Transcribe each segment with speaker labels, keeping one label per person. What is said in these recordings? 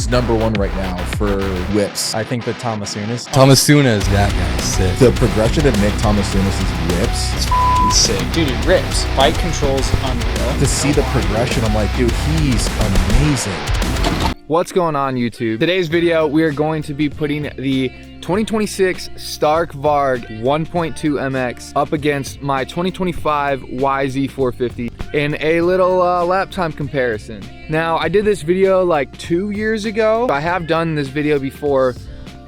Speaker 1: Who's number one right now for whips?
Speaker 2: I think that Tomasunas.
Speaker 3: Tomasunas, that guy's sick.
Speaker 1: The progression of Nick Tomasunas' whips,
Speaker 3: It's sick.
Speaker 2: Dude, he rips. Bike controls unreal.
Speaker 1: to see the progression, I'm like, dude, he's amazing.
Speaker 4: What's going on, YouTube? Today's video, we are going to be putting the 2026 Stark Varg 1.2 MX up against my 2025 YZ450 in a little lap time comparison. Now, I did this video like 2 years ago. I have done this video before,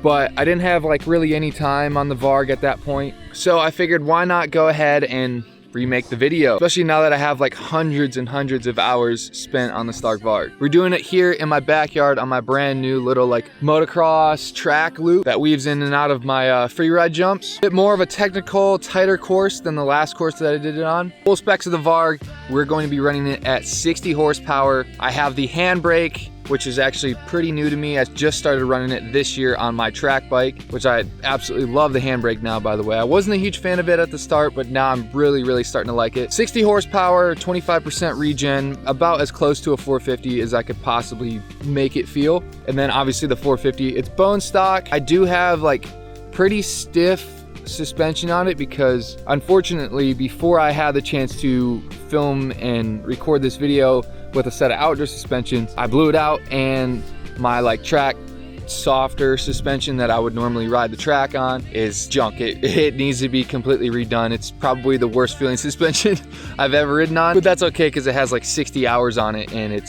Speaker 4: but I didn't have like really any time on the Varg at that point. So I figured, why not go ahead and remake the video, especially now that I have like hundreds and hundreds of hours spent on the Stark Varg. We're doing it here in my backyard on my brand new little like motocross track loop that weaves in and out of my free ride jumps. A bit more of a technical, tighter course than the last course that I did it on. Full specs of the Varg, we're going to be running it at 60 horsepower. I have the handbrake, which is actually pretty new to me. I just started running it this year on my track bike, which I absolutely love the handbrake now, by the way. I wasn't a huge fan of it at the start, but now I'm really starting to like it. 60 horsepower, 25% regen, about as close to a 450 as I could possibly make it feel. And then obviously the 450, it's bone stock. I do have like pretty stiff suspension on it because unfortunately, before I had the chance to film and record this video with a set of outdoor suspensions, I blew it out, and my like track softer suspension that I would normally ride the track on is junk. It needs to be completely redone. It's probably the worst feeling suspension I've ever ridden on, but that's okay because it has like 60 hours on it and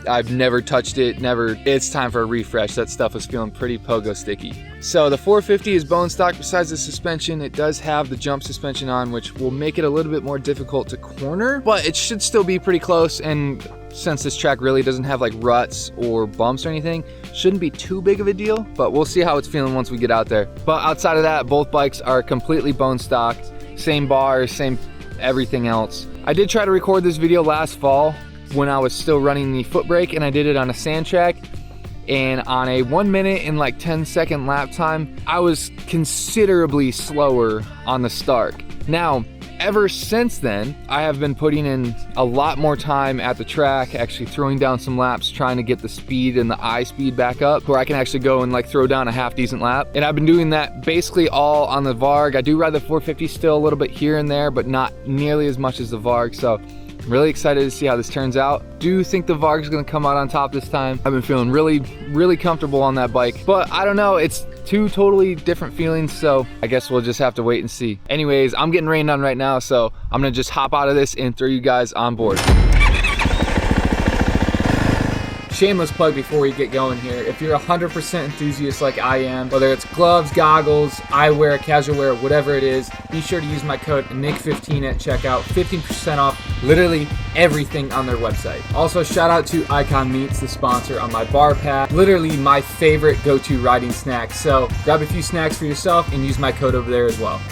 Speaker 4: I've never touched it, it's time for a refresh. That stuff was feeling pretty pogo sticky. So the 450 is bone stock. Besides the suspension, it does have the jump suspension on, which will make it a little bit more difficult to corner, but it should still be pretty close. And since this track really doesn't have like ruts or bumps or anything, shouldn't be too big of a deal, but we'll see how it's feeling once we get out there. But outside of that, both bikes are completely bone stock, same bars, same everything else. I did try to record this video last fall when I was still running the foot brake, and I did it on a sand track, and on a 1 minute and like 10-second lap time, I was considerably slower on the Stark. Now, ever since then, I have been putting in a lot more time at the track, actually throwing down some laps, trying to get the speed and the eye speed back up where I can actually go and like throw down a half decent lap. And I've been doing that basically all on the Varg. I do ride the 450 still a little bit here and there, but not nearly as much as the Varg. So really excited to see how this turns out. Do think the Varg is going to come out on top this time. I've been feeling really comfortable on that bike, but I don't know, it's two totally different feelings, so I guess we'll just have to wait and see. Anyways, I'm getting rained on right now, so I'm gonna just hop out of this and throw you guys on board. Shameless plug before we get going here. If you're 100% enthusiast like I am, whether it's gloves, goggles, eyewear, casual wear, whatever it is, be sure to use my code NICK15 at checkout. 15% off literally everything on their website. Also, shout out to Icon Meats, the sponsor on my bar pack. Literally my favorite go-to riding snack. So grab a few snacks for yourself and use my code over there as well.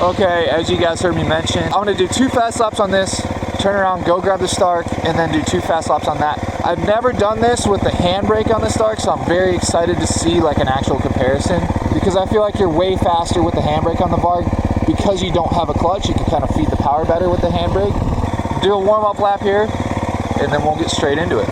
Speaker 4: Okay, as you guys heard me mention, I'm gonna do 2 fast laps on this, turn around, go grab the Stark, and then do 2 fast laps on that. I've never done this with the handbrake on the Stark, so I'm very excited to see like an actual comparison, because I feel like you're way faster with the handbrake on the Varg. Because you don't have a clutch, you can kind of feed the power better with the handbrake. Do a warm-up lap here, and then we'll get straight into it.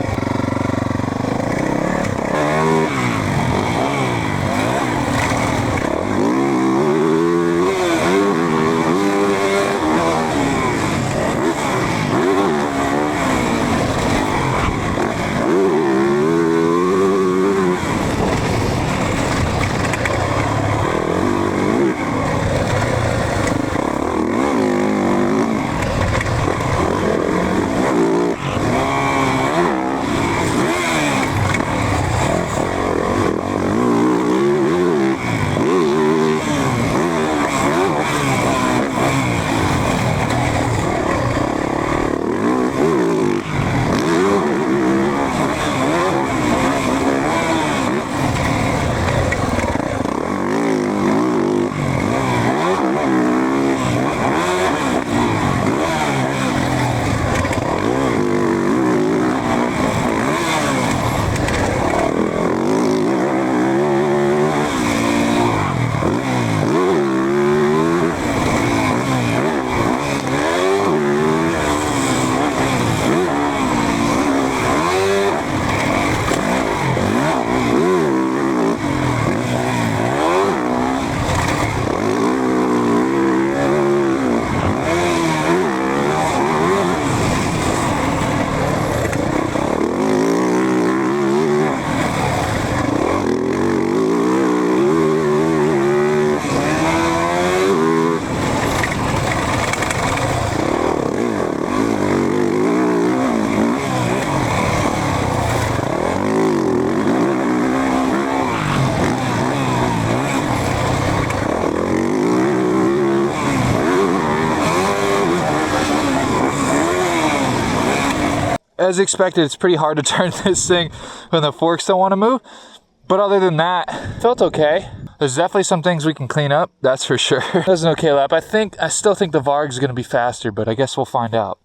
Speaker 5: As expected, it's pretty hard to turn this thing when the forks don't want to move. But other than that, felt okay. There's definitely some things we can clean up, that's for sure. That was an okay lap. I still think the Varg's gonna be faster, but I guess we'll find out.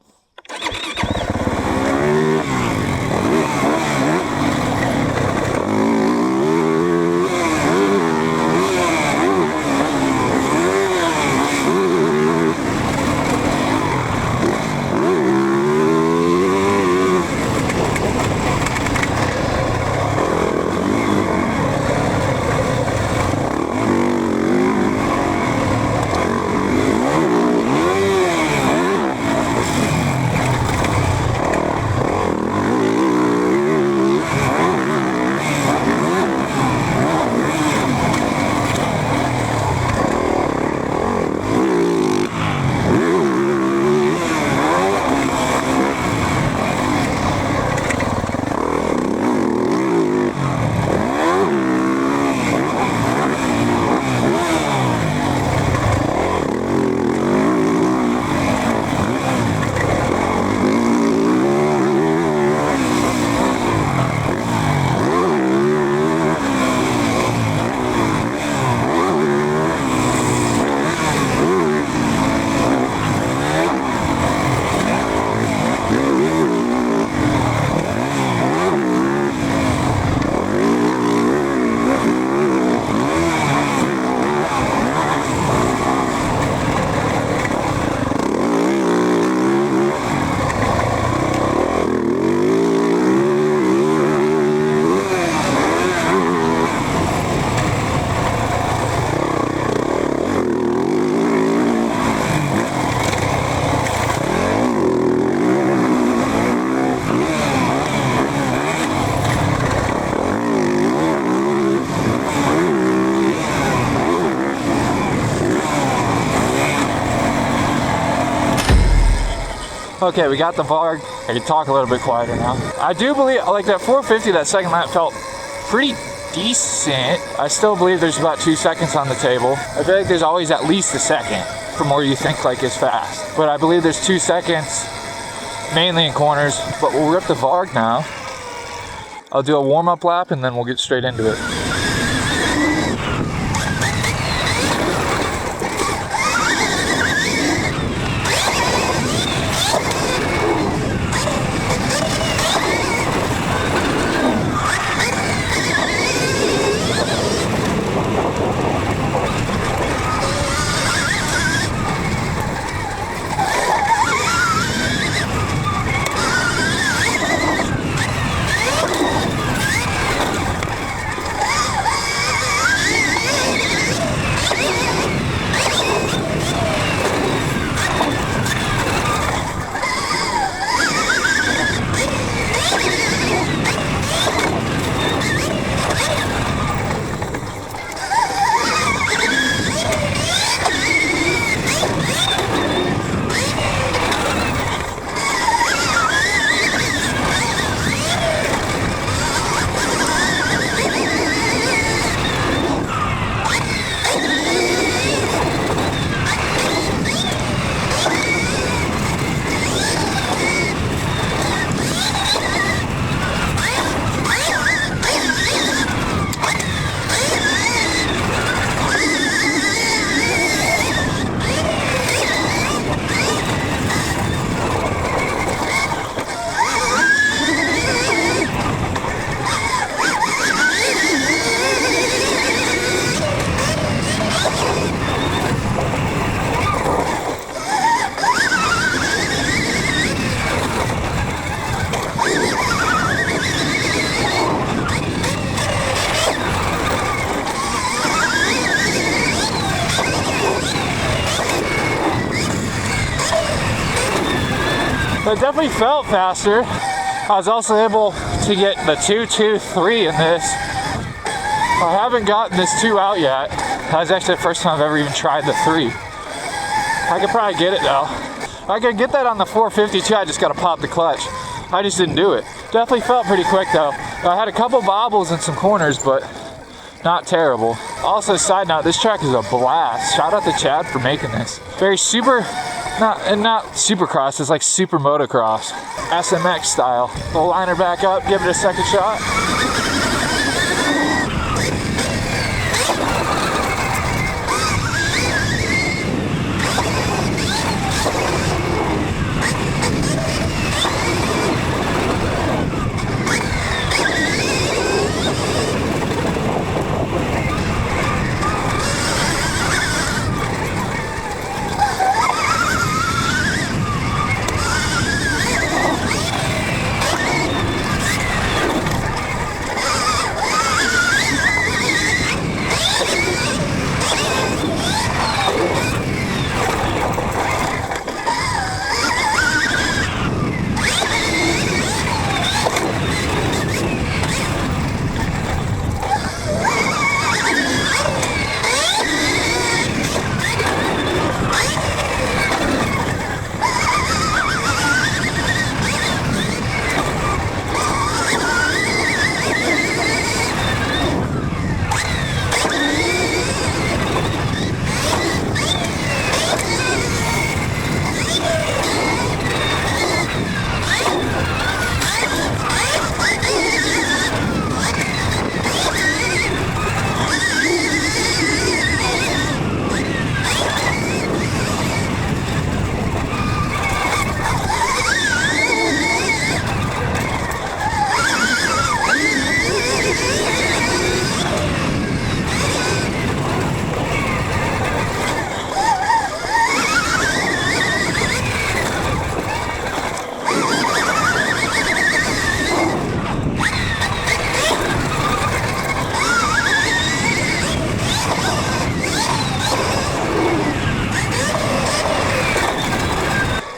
Speaker 5: Okay, we got the Varg. I can talk a little bit quieter now. I do believe, like that 450, that second lap felt pretty decent. I still believe there's about 2 seconds on the table. I feel like there's always at least a second from where you think like is fast. But I believe there's 2 seconds, mainly in corners. But we'll rip the Varg now. I'll do a warm-up lap and then we'll get straight into it. It definitely felt faster. I was also able to get the 2-2-3 in this. I haven't gotten this 2 out yet. That was actually the first time I've ever even tried the 3. I could probably get it though. I could get that on the 450 too, I just gotta pop the clutch. I just didn't do it. Definitely felt pretty quick though. I had a couple bobbles in some corners, but not terrible. Also, side note, this track is a blast. Shout out to Chad for making this. Very super Not supercross, it's like super motocross. SMX style. We'll line her back up, give it a second shot.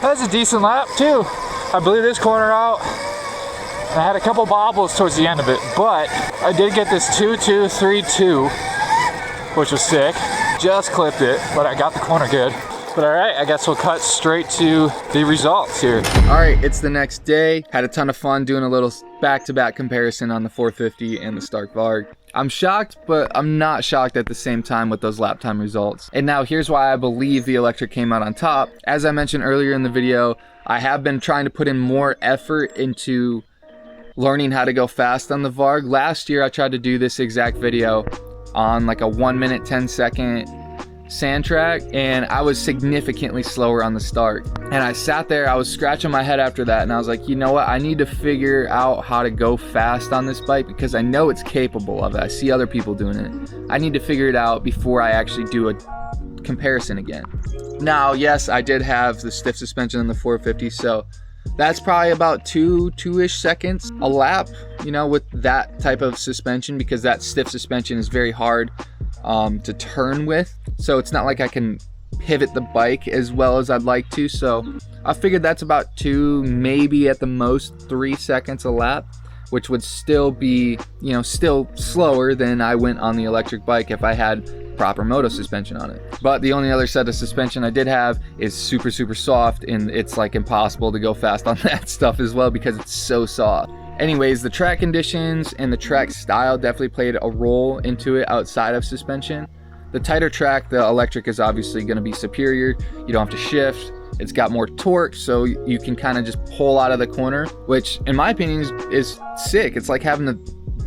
Speaker 5: That was a decent lap too. I blew this corner out. I had a couple bobbles towards the end of it, but I did get this 2-2-3-2, which was sick. Just clipped it, but I got the corner good. But all right, I guess we'll cut straight to the results here.
Speaker 4: All right, it's the next day. Had a ton of fun doing a little back-to-back comparison on the 450 and the Stark Varg. I'm shocked, but I'm not shocked at the same time with those lap time results. And now here's why I believe the electric came out on top. As I mentioned earlier in the video, I have been trying to put in more effort into learning how to go fast on the Varg. Last year, I tried to do this exact video on like a 1 minute, 10-second sand track, and I was significantly slower on the start. And I sat there, I was scratching my head after that, and I was like, you know what, I need to figure out how to go fast on this bike because I know it's capable of it. I see other people doing it. I need to figure it out before I actually do a comparison again. Now, yes, I did have the stiff suspension on the 450, so that's probably about two-ish seconds a lap, you know, with that type of suspension, because that stiff suspension is very hard to turn with. So it's not like I can pivot the bike as well as I'd like to. So I figured that's about 2, maybe at the most 3 seconds a lap, which would still be, you know, still slower than I went on the electric bike if I had proper moto suspension on it. But the only other set of suspension I did have is super soft, and it's like impossible to go fast on that stuff as well because it's so soft. Anyways, the track conditions and the track style definitely played a role into it outside of suspension. The tighter track, the electric is obviously going to be superior. You don't have to shift. It's got more torque, so you can kind of just pull out of the corner, which in my opinion is sick. It's like having the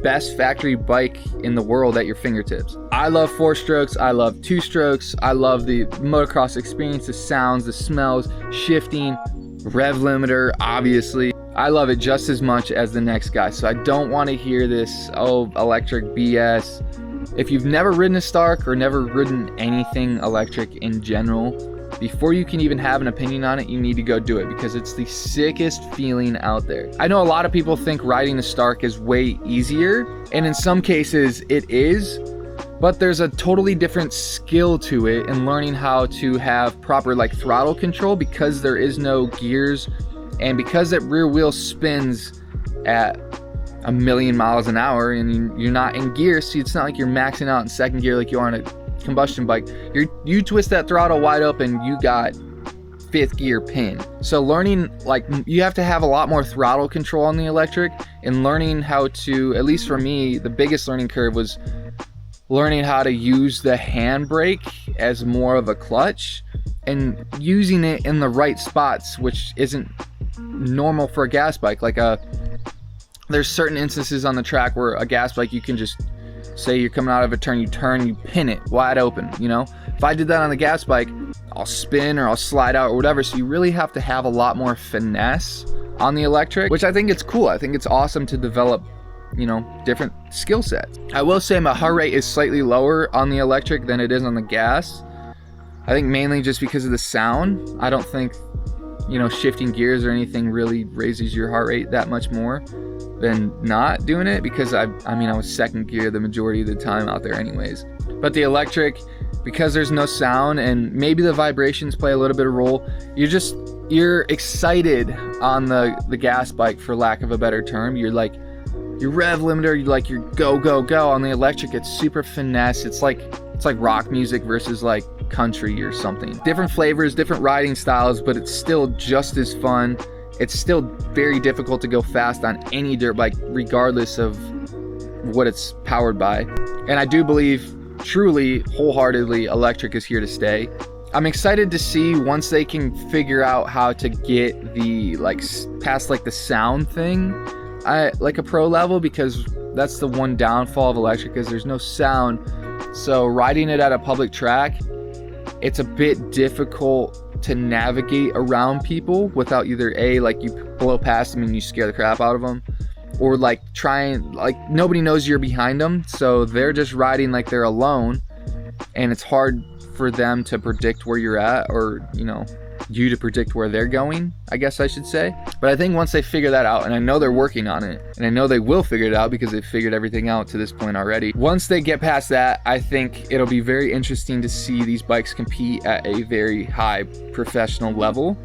Speaker 4: best factory bike in the world at your fingertips. I love 4 strokes. I love 2 strokes. I love the motocross experience, the sounds, the smells, shifting, rev limiter, obviously. I love it just as much as the next guy. So I don't want to hear this, oh, electric BS. If you've never ridden a Stark or never ridden anything electric in general, before you can even have an opinion on it, you need to go do it because it's the sickest feeling out there. I know a lot of people think riding a Stark is way easier, and in some cases it is, but there's a totally different skill to it in learning how to have proper like throttle control because there is no gears, and because that rear wheel spins at 1,000,000 miles an hour and you're not in gear, see, it's not like you're maxing out in second gear like you are on a combustion bike. You twist that throttle wide open, you got 5th gear pin. So learning, like, you have to have a lot more throttle control on the electric, and learning how to, at least for me, the biggest learning curve was learning how to use the handbrake as more of a clutch and using it in the right spots, which isn't normal for a gas bike. Like there's certain instances on the track where a gas bike, you can just say you're coming out of a turn, you pin it wide open, you know? If I did that on the gas bike, I'll spin or I'll slide out or whatever. So you really have to have a lot more finesse on the electric, which I think it's cool. I think it's awesome to develop, you know, different skill sets. I will say my heart rate is slightly lower on the electric than it is on the gas. I think mainly just because of the sound. I don't think, you know, shifting gears or anything really raises your heart rate that much more than not doing it, because I mean, I was second gear the majority of the time out there anyways. But the electric, because there's no sound and maybe the vibrations play a little bit of role, you're excited on the gas bike, for lack of a better term. You're like, your rev limiter, you're go, go, go. On the electric, it's super finesse. It's like rock music versus like country or something. Different flavors, different riding styles, but it's still just as fun. It's still very difficult to go fast on any dirt bike, regardless of what it's powered by. And I do believe, truly, wholeheartedly, electric is here to stay. I'm excited to see once they can figure out how to get the, like, past like the sound thing, like a pro level, because that's the one downfall of electric, is there's no sound. So riding it at a public track, it's a bit difficult to navigate around people without either A, like you blow past them and you scare the crap out of them, or like nobody knows you're behind them, so they're just riding like they're alone, and it's hard for them to predict where you're at, or, you know, you to predict where they're going, I guess I should say. But I think once they figure that out, and I know they're working on it, and I know they will figure it out because they've figured everything out to this point already. Once they get past that, I think it'll be very interesting to see these bikes compete at a very high professional level.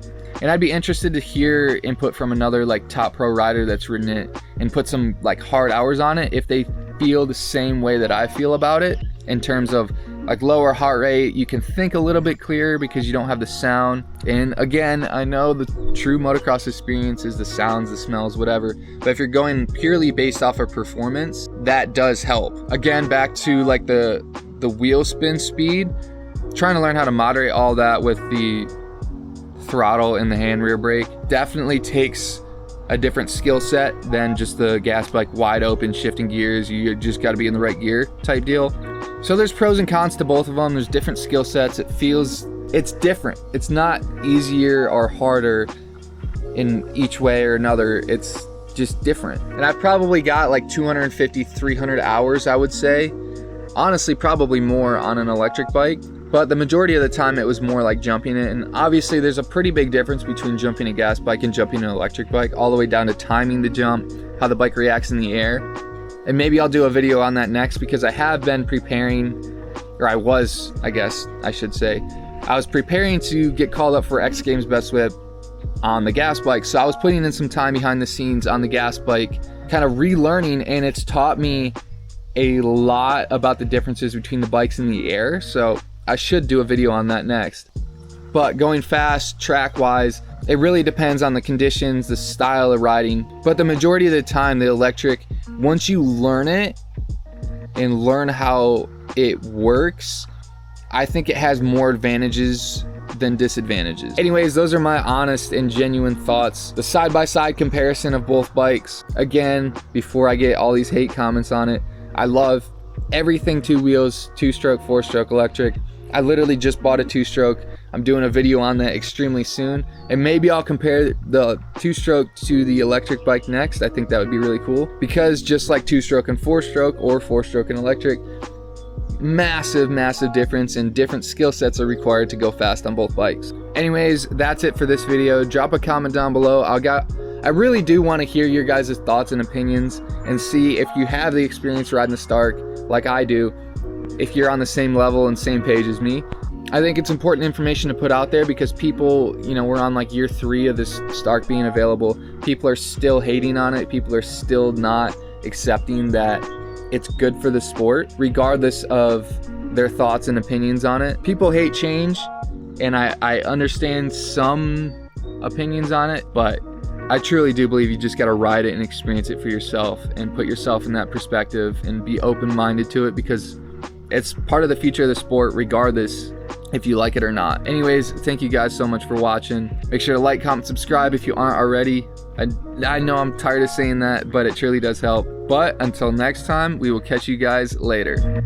Speaker 4: And I'd be interested to hear input from another like top pro rider that's ridden it and put some like hard hours on it, if they feel the same way that I feel about it, in terms of like lower heart rate, you can think a little bit clearer because you don't have the sound. And again, I know the true motocross experience is the sounds, the smells, whatever, but if you're going purely based off of performance, that does help. Again, back to like the wheel spin speed, trying to learn how to moderate all that with the throttle and the hand rear brake definitely takes a different skill set than just the gas bike wide open shifting gears. You just got to be in the right gear type deal. So there's pros and cons to both of them. There's different skill sets. It's different. It's not easier or harder in each way or another. It's just different. And I've probably got like 250, 300 hours, I would say. Honestly, probably more on an electric bike. But the majority of the time it was more like jumping it. And obviously there's a pretty big difference between jumping a gas bike and jumping an electric bike, all the way down to timing the jump, how the bike reacts in the air. And maybe I'll do a video on that next, because I have been preparing, or I was, I guess I should say, I was preparing to get called up for X Games Best Whip on the gas bike. So I was putting in some time behind the scenes on the gas bike, kind of relearning, and it's taught me a lot about the differences between the bikes in the air. So I should do a video on that next. But going fast, track-wise, it really depends on the conditions, the style of riding. But the majority of the time, the electric, once you learn it and learn how it works, I think it has more advantages than disadvantages. Anyways, those are my honest and genuine thoughts. The side-by-side comparison of both bikes. Again, before I get all these hate comments on it, I love everything two wheels, two-stroke, four-stroke electric. I literally just bought a two-stroke. I'm doing a video on that extremely soon, and maybe I'll compare the two-stroke to the electric bike next. I think that would be really cool, because just like two-stroke and four-stroke, or four-stroke and electric, massive difference, and different skill sets are required to go fast on both bikes. Anyways, that's it for this video. Drop a comment down below. I really do want to hear your guys' thoughts and opinions, and see if you have the experience riding the Stark like I do, if you're on the same level and same page as me. I think it's important information to put out there, because people, you know, we're on like year 3 of this Stark being available. People are still hating on it. People are still not accepting that it's good for the sport, regardless of their thoughts and opinions on it. People hate change, and I understand some opinions on it, but I truly do believe you just got to ride it and experience it for yourself, and put yourself in that perspective, and be open-minded to it, because it's part of the future of the sport regardless if you like it or not. Anyways, thank you guys so much for watching. Make sure to like, comment, subscribe if you aren't already. I know I'm tired of saying that, but it truly does help. But until next time, we will catch you guys later.